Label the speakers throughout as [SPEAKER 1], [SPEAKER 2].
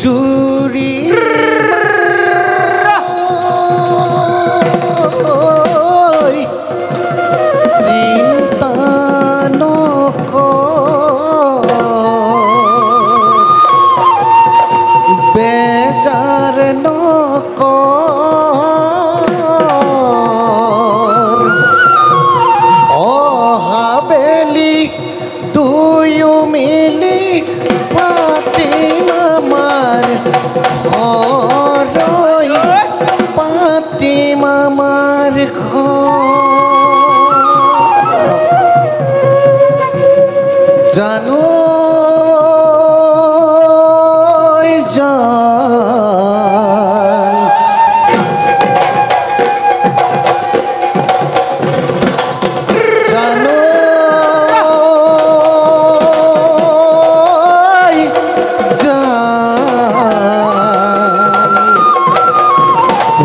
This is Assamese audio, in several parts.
[SPEAKER 1] জুৰি চিন্তা নকৰ বেজাৰ নকৰ অহাবেলি দুয়ো মিলি পাতিম আমাৰ ঘৰৈ পাতিম আমাৰ ঘৰ জানো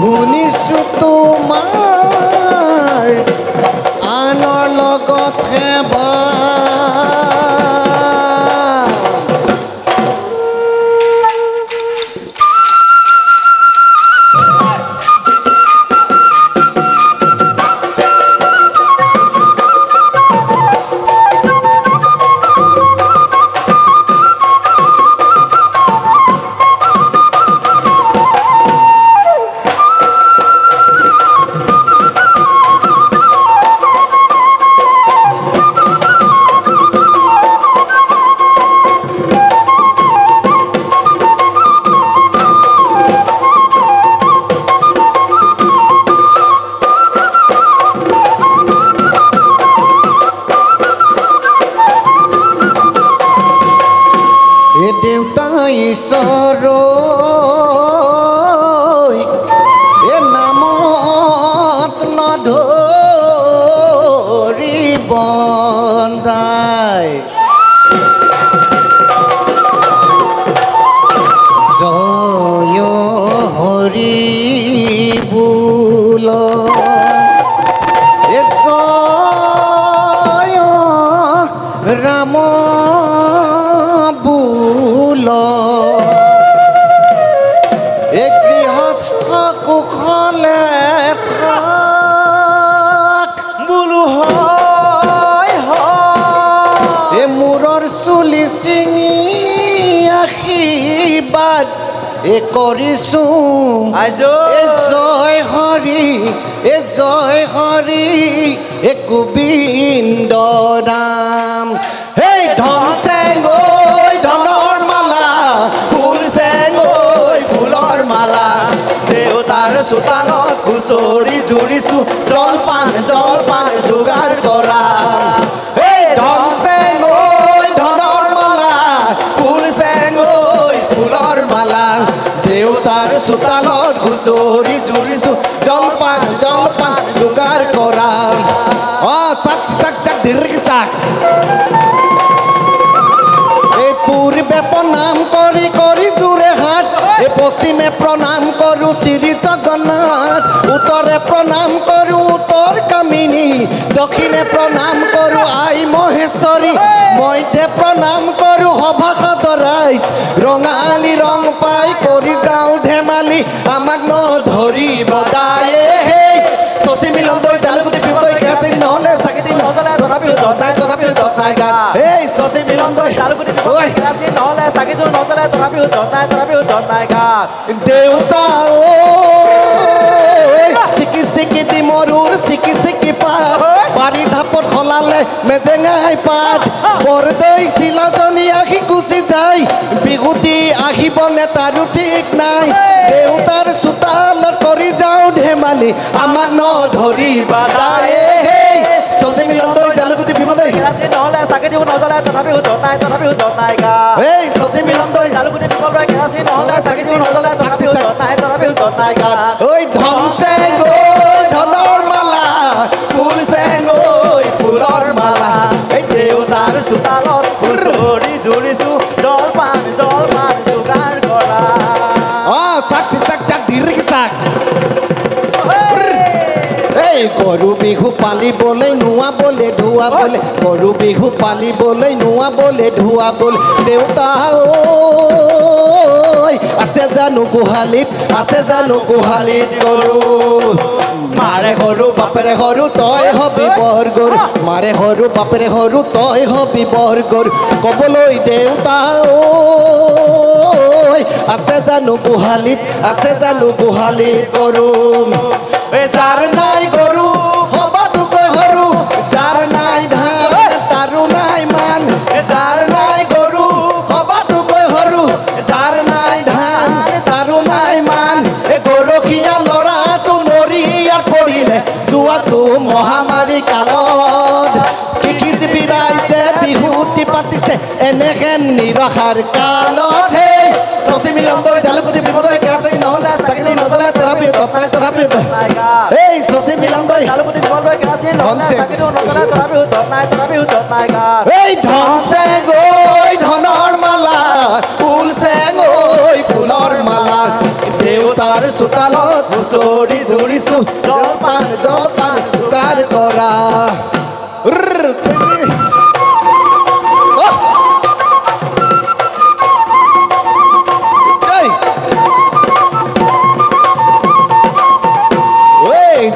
[SPEAKER 1] শুনিছো তোমাৰ আনৰ লগতহে দেউতা ঈশ্বৰ এ নামত নধৰি বন্দাই জয় হৰি বোল এ জয় ৰাম গৃহস্থ কুশলে থাক বোলো হয় এ মূৰৰ চুলি ছিঙি আশীৰ্বাদ এ কৰিছো এ জয় হৰি এ গোবিন্দ ৰাম হেই ধন চেংগৈ ধনৰ মালা ফুল চেংগৈ ফুলৰ মালা দেউতাৰ চোতালত হুঁচৰি জুৰিছো জলপান যোগাৰ কৰা এই ধন চেংগৈ ধনৰ মালা ফুল চেংগৈ ফুলৰ মালা দেউতাৰ চোতালত হুঁচৰি জুৰিছো জলপান যোগাৰ কৰা চাক চাক চাক দীৰ্ঘ চাক এই পূৰ্বে প্ৰণাম কৰি কৰি জোৰে হাত এই পশ্চিমে প্ৰণাম কৰোঁ শ্ৰী জগন্নাথ উত্তৰে প্ৰণাম কৰোঁ উত্তৰ কামিনী দক্ষিণে প্ৰণাম কৰোঁ আই মহেশ্বৰী মধ্যে প্ৰণাম কৰোঁ সভাসদ ৰাইজ ৰঙালী ৰং পাই কৰি যাওঁ ধেমালি আমাক নধৰি বদায়ে হেই শশী মিলন দৈ জালুকুটি পিপতৈ কেৰাচিন নহ'লে চাকিতি নজ্বলাই তথাপিও জনাই গান এই শশী মিলন দৈ জালুকুটি পিপতৈ কেৰাচিন নহ'লে চাকিটো নজ্বলাই তথাপিও জনাই গান দেউতা চিকি চিকি দি মৰুৰ চিকি পাত বাৰী ঢাপত সলালে মেজেঙাই পাত বৰদৈ চিলাজনী আহি গুচি যায় বিহুতি আহিবনে তাৰো ঠিক নাই দেউতাৰ চোতালত কৰি যাওঁ ধেমালি আমাক নধৰি বাদায়ে শশী মিলন দৈ জালুকুটি পিপতৈ কেৰাচিন নহ'লে চাকিটো নজ্বলাই তথাপিও জনাই গান এই শশী মিলন দৈ জালুকুটি পিপতৈ কেৰাচিন নহ'লে চাকিটো নজ্বলাই তথাপিও জনাই গান ঐ ধন চেংগৈ ধনৰ মালা ফুল চেংগৈ ফুলৰ মালা এই দেউতাৰ চোতালত হুঁচৰি জুৰিছো জলপান যোগাৰ কৰা চাক চাক দীৰ্ঘ চাক গৰু বিহু পালিবলৈ নুৱাবলৈ ধুৱাবলৈ গৰু বিহু পালিবলৈ নুৱাবলৈ ধুৱাবলৈ দেউতা জানো গোহালিত আছে জানো গোহালিত গৰু মাৰে সৰু বাপেৰে সৰু তই হবি বৰ গৰু মাৰে সৰু বাপেৰে সৰু তই হবি বৰ গৰু ক'বলৈ দেউতা আছে জানো গোহালিত আছে জানো গোহালিত গৰু যাৰ নাই গৰু সবাতোকৈ সৰু যাৰ নাই ধান তাৰো নাই মান যাৰ নাই গৰু সবাতোকৈ সৰু যাৰ নাই ধান তাৰো নাই মান গৰখীয়া ল'ৰাটো নৰিয়াত পৰিলে যোৱাটো মহামাৰী কালত কৃষিজীৱী ৰাইজে বিহুটি পাতিছে এনেহেন নিৰসাৰ কালত হে শশী মিলনদৈ জালুকুটি বিপদৈ কেৰাচিন নহ'লে চাকিনি নজ্বলে তথাপি তথাই তথাপি এই শশী মিলনদৈ জালুকুটি বিপদৈ কেৰাচিন নহ'লে চাকিনি নজ্বলে তথাপি তথাই তথাপি তথাই এই ধনছে গৈ ধনৰ মালা ফুলছে গৈ ফুলৰ মালা দেউতাৰ চোতালত হুঁচৰি জুৰিছো জলপান জলপান যোগাৰ কৰা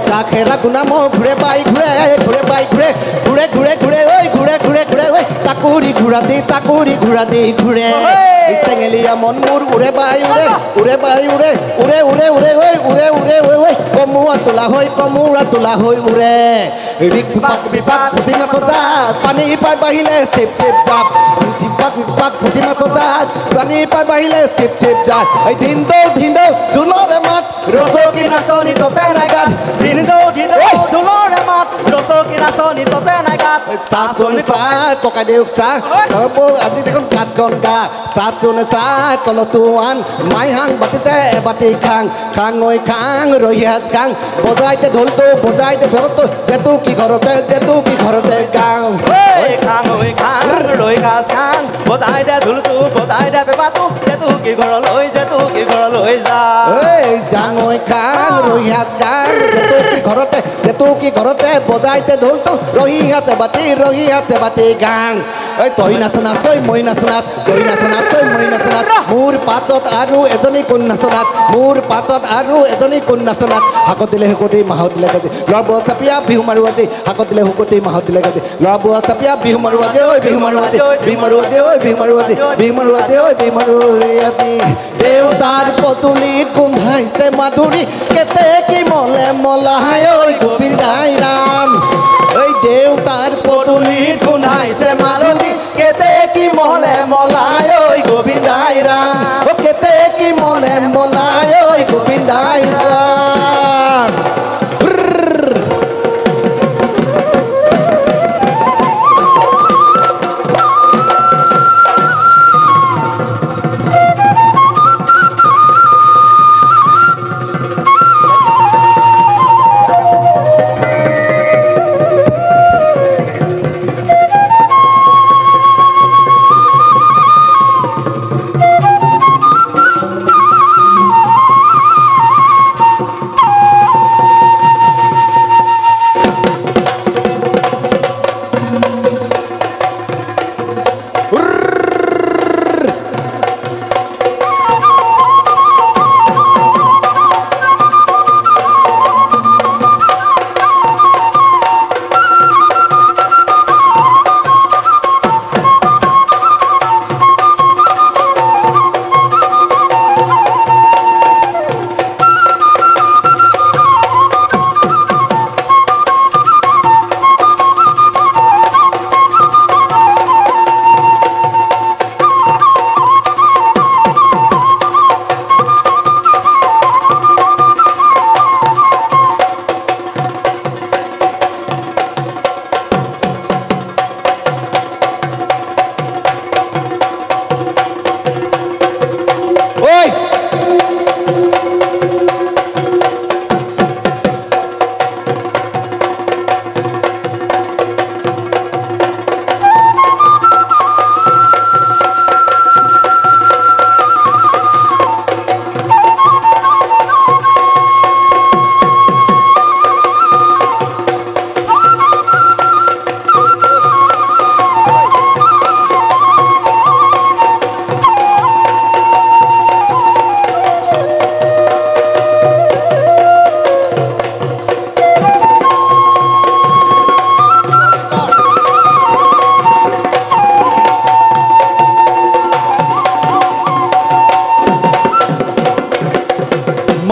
[SPEAKER 1] চাখেৰা গুণাম ঘূৰে বাই ঘূৰে ঘূৰে বাই ঘূৰে ঘূৰে ঘূৰে ঘূৰে ঐ ঘূৰে ঘূৰে ঘূৰে ঐ তাকুৰি ঘূৰা দি ঘূৰে চেঙেলীয়া মন মোৰ উৰে বাই উৰে উৰে বাই উৰে উৰে উৰে উৰে ঐ উৰে উৰে ঐ ঐ কমুৰা তোলা হৈ উৰে ৰিক বিপাক বিপাক পুঠি মাছ জাক পানী পাই বাঢ়িলে চিপ চিপ জাপ বিপাক বিপাক পুঠি মাছ জাক পানী পাই বাঢ়িলে চিপ চিপ জাপ এই ধিন্দৌ ঢোলৰে মাত ৰচকী নাচনি ততে নাই গাত ধিন্দৌ ঢোলৰে মাত ৰচকী নাচনি ততে নাই গাত চাহ চোন চাহ ককাই দেউক চাহ আজি দেখোন কাঠখন গা চাহ চোন চাহ কলতো আন মাই হাং বাতিতে এবাতি খাং ঐ খাং ৰহিয়াজ খাং বজাইতে ঢোলটো বজাইতে ভেৰতো যেতু কি ঘৰতে গাওঁ খাং ঐ খাং ৰহিয়াজ খাং বজাইতে ঢোলটো বজাইতে বেবাটো যেতু কি ঘৰলৈ যা এই যাং ঐ খাং ৰহিয়াজ খাং যেতু কি ঘৰতে বজাইতে ঢোলটো ৰহি আছে বাতি গাং ঐ তই নাচ নাচ ঐ মই নাচ নাচ তই নাচ নাচ ঐ মই নাচ নাচ মোৰ পাছত আৰু এজনী কোন নাচ নাচ হাকত দিলে শুকতি মাহত দিলে গাজি ল'ৰা বুঢ়া চাপিয়া বিহু মাৰো আজি হাকত দিলে শুকতি মাহত দিলে গাজি ল'ৰা বুঢ়া চাপিয়া বিহু মাৰো আজি ঐ বিহু মাৰো আজি দেউতাৰ পদূলিত গোন্ধাইছে মাধুৰী কেতেকী মলে মলাহাই ঐ গোবিন্দাই ৰাম ঐ দেউতাৰ পদূলিত গোন্ধাইছে মাধুৰী কেতেকী মলে মলাই ঐ গোবিন্দাই ৰাম কেতেকী মলে মলাই ঐ গোবিন্দাই ৰাম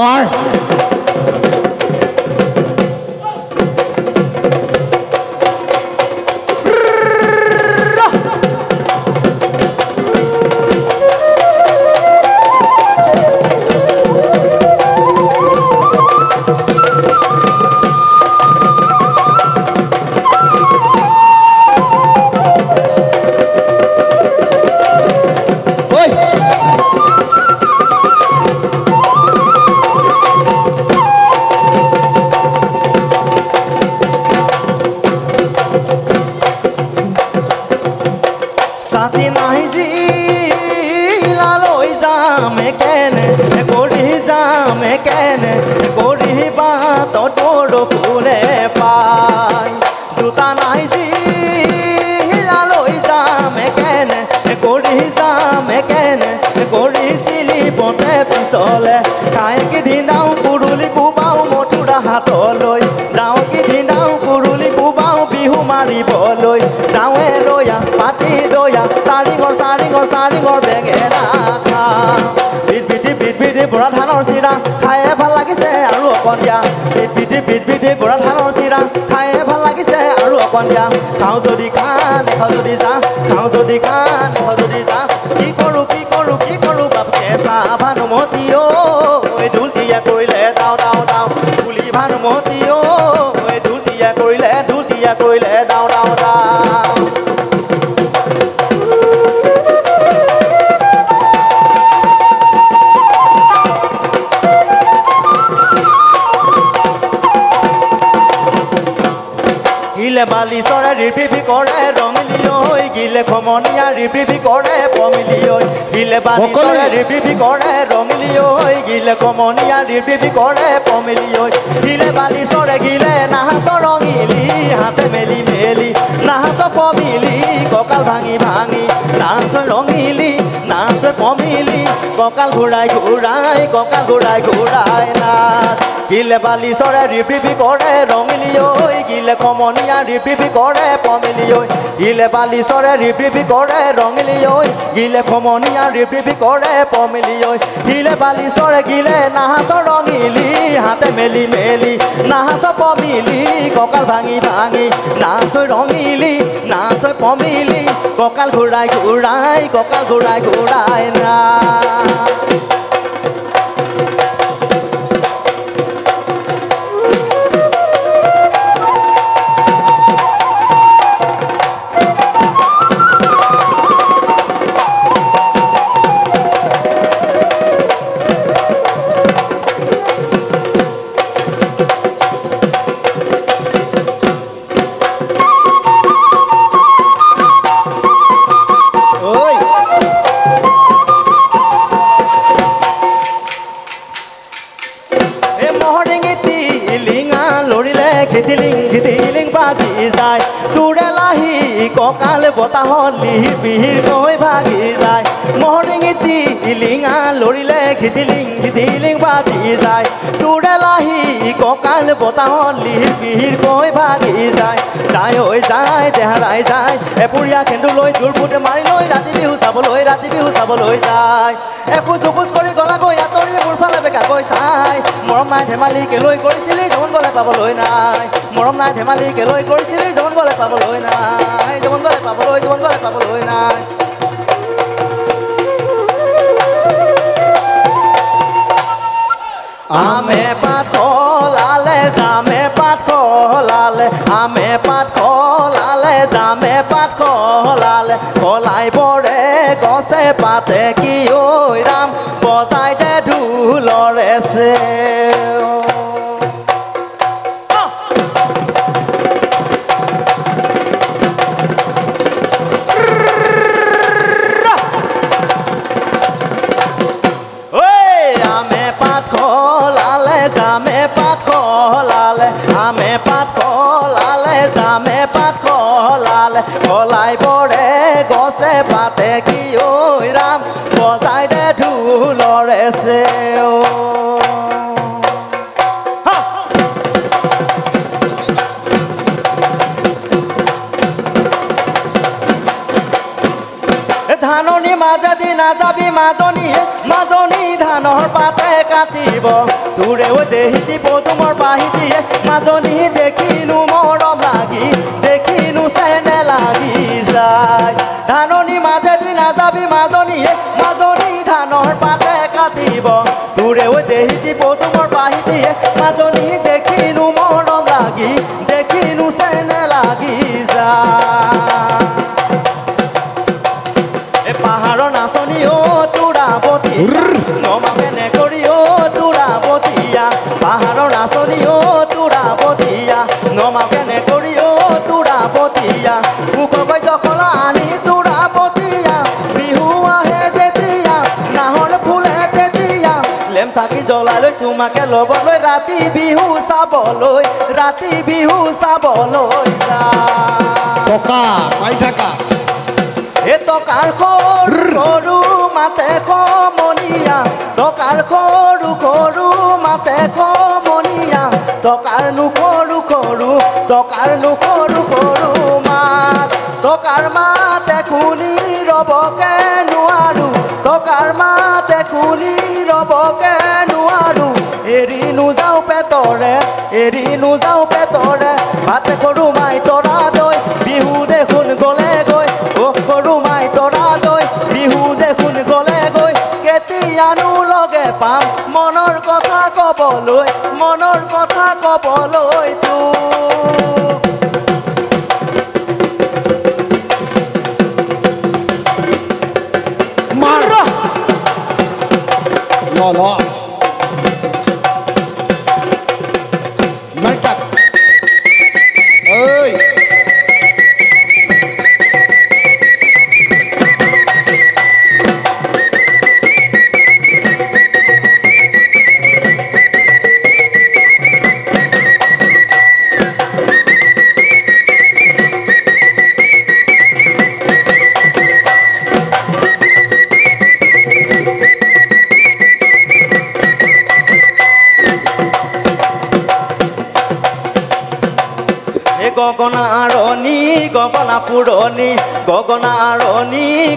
[SPEAKER 1] মাৰ
[SPEAKER 2] পিছলে খাই কিদিনাও কুৰুলি কোবাও মথুৰা হাতলৈ যাওঁ কিদিনাও কুৰুলি কোবাও বিহু মাৰিবলৈ যাওঁৱে ৰয়া পাতি দয়া চাৰিঙৰ বেঙেনা বিধি বৰা ধানৰ চিৰা খায়ে ভাল লাগিছে আৰু অকণ দিয়া বিধি বৰা ধানৰ চিৰা খায়ে ভাল লাগিছে আৰু অকণ দিয়া খাওঁ যদি খান খাওঁ যদি যা খাওঁ যদি খান খাওঁ যদি যা কি কৰোঁ বাপকে চাহ ভানুমতী ঐ ঢুলটিয়া কৰিলে দাও বুলি ভানুমতী ঐ ঢুলটিয়া কৰিলে দাও গিলে বালি চৰে ৰিপিপি কৰে ৰঙিলি ঐ গিলে খমনীয়া ৰিপিপি কৰে পমিলি ঐ গিলে বালি চৰে ৰিপিপি কৰে ৰঙিলি ঐ গিলে খমনীয়া ৰিপিপি কৰে পমিলি ঐ গিলে বালি চৰে গিলে নাহাচ ৰঙিলি হাতে মেলি নাহাচ পমিলি কঁকাল ভাঙি নাচ ৰঙিলি নাচ পমিলি কঁকাল ঘূৰাই নাচ গিলে বালি চৰে ৰিপিপি কৰে ৰঙিলি ঐ গিলে খমনীয়া ৰিপিপি কৰে পমিলি ঐ গিলে বালি চৰে ৰিপিপি কৰে ৰঙিলি ঐ গিলে খমনীয়া ৰিপিপি কৰে পমিলি ঐ গিলে বালি চৰে গিলে নাহাচ ৰঙিলি হাতে মেলি নাহাচ পমিলি কঁকাল ভাঙি নাচ ৰঙিলি নাচ পমিলি কঁকাল ঘূৰাই না খিদিলিং বাজি যায় তোৰে লাহি কঁকাল বতাহত লিহিৰ গৈ ভাগি যায় মহৰিঙিতি ইলিঙা লৰিলে খিদিলিং বাজি যায় তোৰে লাহি কঁকাল বতাহত লিহিৰ গৈ ভাগি যায় দেহাৰাই যায় এপুৰীয়া খেন্দু লৈ দূৰপুত মাৰি লৈ ৰাতি বিহু চাবলৈ যায় এখোজ দুখোজ কৰি গলাগৈ আঁতৰি মোৰ ফালে বেকাকৈ চাই মৰম নাই ধেমালি কেলৈ কৰিছিলি জমন গলে পাবলৈ নাই মৰম নাই ধেমালি কেলৈ কৰিছিলি জমন গলে পাবলৈ নাই আমে পাত খলালে জামে পাত খলালে আমে পাত খলালে জামে পাত খলালে খলাই বৰে গছে পাতে কি ঐ ৰাম বজাই দে ঢোলৰে চেও জামে পাত খলালে জামে পাত খলালে খলাই বৰে গছে পাতে কি ঐ ৰাম বজাই দে ঢোলৰে চেও ধাননি মাজেদি নাযাবি মাজনী ধানৰ পাতে কাটিব তোৰে ঐ দেহিতি পদুমৰ বাহিতিয়ে মাজনী দেখিনো মৰম লাগি দেখিনো চেনে লাগি যায় ধাননি মাজেদি নাযাবি মাজনীয়ে মাজনী ধানৰ পাতে কাটিব তোৰে ঐ দেহিতি পদুমৰ বাহিতিয়ে মাজনী দেখিনো মৰম লাগি দেখিনো চেনে লাগি যায় এ পাহাৰৰ নাচনী অ তোৰাবতী নমাকেনে কৰি অ তোৰাবতীয়া পাহাৰৰ নাচনী অ তোৰাবতীয়া নমাকেনে কৰি অ তোৰাবতীয়া মুখকৈ জখলা আনি তোৰাবতীয়া বিহু আহে যেতিয়া নাহৰ ফুলে তেতিয়া লেম চাকি জ্বলাই লৈ তোমাকে লগত লৈ ৰাতি বিহু চাবলৈ যা
[SPEAKER 1] টকা পাই থাকা
[SPEAKER 2] এ টকাৰ সৰু মাতে সমনীয়া টকাৰ সৰু মাতে সমনীয়া টকাৰ নো সৰু মাত টকাৰ মাতে শুনি ৰবকে নোৱাৰো টকাৰ মাতে শুনি ৰবকে নোৱাৰো এৰি নোযাওঁ পেটৰে ভাতে সৰু মাই তৰা দৈ বিহু দেখোন গলে গৈ অ সৰু মাই তৰা দৈ বিহু দেখোন গলে গৈ কেতিয়ানো লগে পাম মনৰ কথা কবলৈ
[SPEAKER 1] মাৰ ল মাৰ্কাত ঐ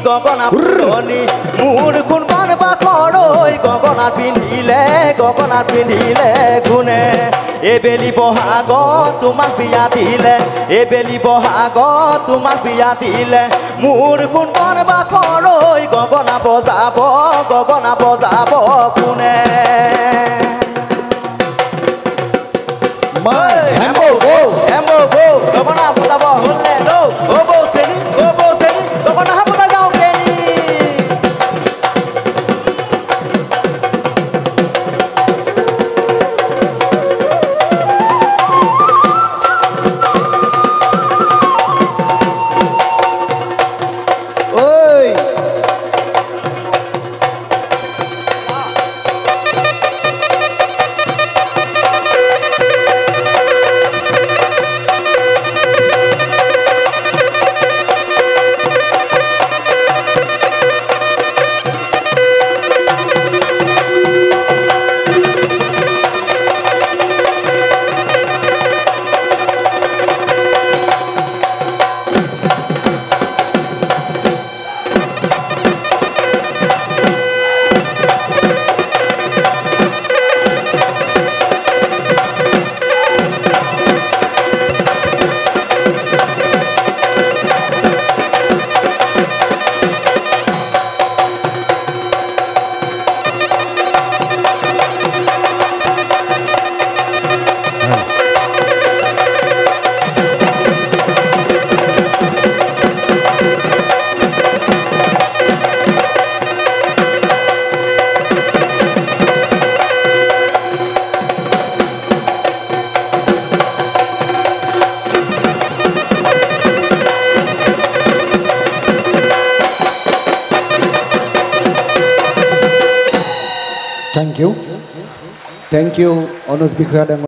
[SPEAKER 2] গগনা পুৰণি মোৰ কোনখন বাখৰৈ গগনা পিন্ধিলে গুণে এবেলি বহাগত তোমাক বিয়া দিলে মোৰ কোনখন বাখৰৈ গগনা বজাব কোনে হেম্বৌ গগনা বজাব হ'লে অ বৌ চেনি গগনা বজা যাওঁ কেনি
[SPEAKER 1] Thank you, Anuj Bikhoya.